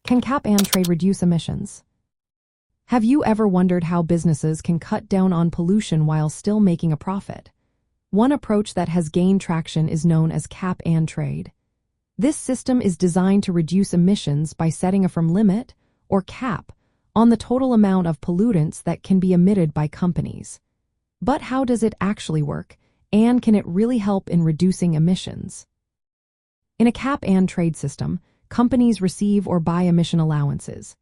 Can cap and trade reduce emissions? Have you ever wondered how businesses can cut down on pollution while still making a profit? One approach that has gained traction is known as cap and trade. This system is designed to reduce emissions by setting a firm limit, or cap, on the total amount of pollutants that can be emitted by companies. But how does it actually work, and can it really help in reducing emissions? In a cap and trade system, companies receive or buy emission allowances.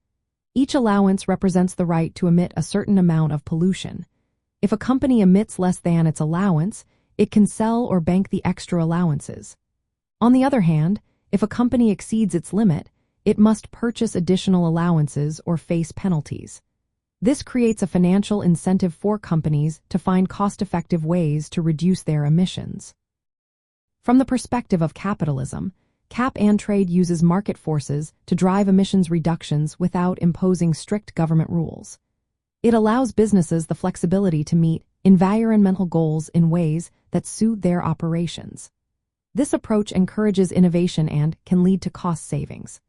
Each allowance represents the right to emit a certain amount of pollution. If a company emits less than its allowance, it can sell or bank the extra allowances. On the other hand, if a company exceeds its limit, it must purchase additional allowances or face penalties. This creates a financial incentive for companies to find cost-effective ways to reduce their emissions. From the perspective of capitalism, cap and trade uses market forces to drive emissions reductions without imposing strict government rules. It allows businesses the flexibility to meet environmental goals in ways that suit their operations. This approach encourages innovation and can lead to cost savings.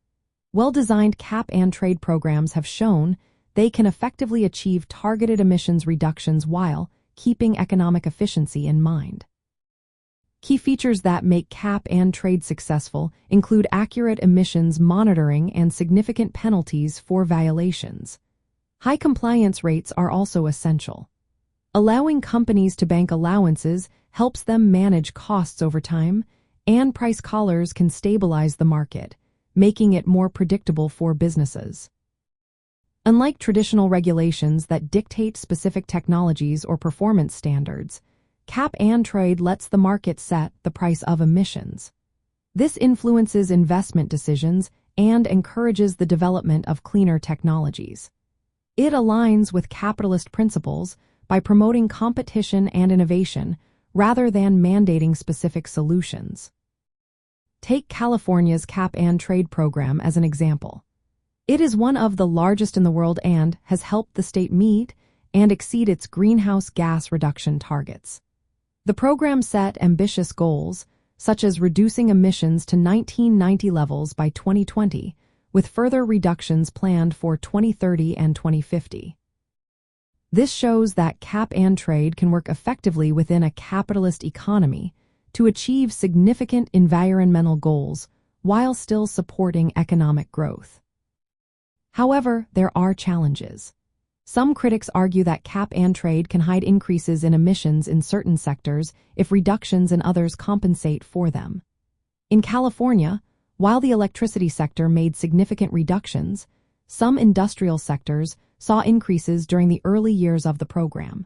Well-designed cap and trade programs have shown they can effectively achieve targeted emissions reductions while keeping economic efficiency in mind. Key features that make cap and trade successful include accurate emissions monitoring and significant penalties for violations. High compliance rates are also essential. Allowing companies to bank allowances helps them manage costs over time, and price collars can stabilize the market, making it more predictable for businesses. Unlike traditional regulations that dictate specific technologies or performance standards, cap and trade lets the market set the price of emissions. This influences investment decisions and encourages the development of cleaner technologies. It aligns with capitalist principles by promoting competition and innovation rather than mandating specific solutions. Take California's cap and trade program as an example. It is one of the largest in the world and has helped the state meet and exceed its greenhouse gas reduction targets. The program set ambitious goals, such as reducing emissions to 1990 levels by 2020, with further reductions planned for 2030 and 2050. This shows that cap and trade can work effectively within a capitalist economy to achieve significant environmental goals while still supporting economic growth. However, there are challenges. Some critics argue that cap and trade can hide increases in emissions in certain sectors if reductions in others compensate for them. In California, while the electricity sector made significant reductions, some industrial sectors saw increases during the early years of the program.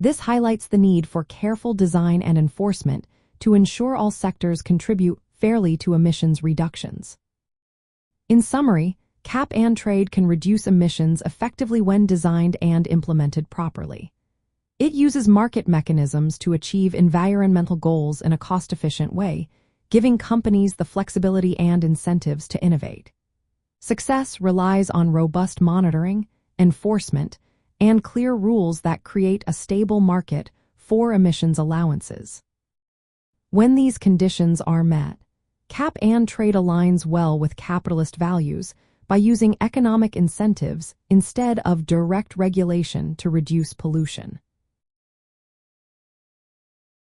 This highlights the need for careful design and enforcement to ensure all sectors contribute fairly to emissions reductions. In summary, cap and trade can reduce emissions effectively when designed and implemented properly. It uses market mechanisms to achieve environmental goals in a cost-efficient way, giving companies the flexibility and incentives to innovate. Success relies on robust monitoring, enforcement, and clear rules that create a stable market for emissions allowances. When these conditions are met, cap and trade aligns well with capitalist values by using economic incentives instead of direct regulation to reduce pollution.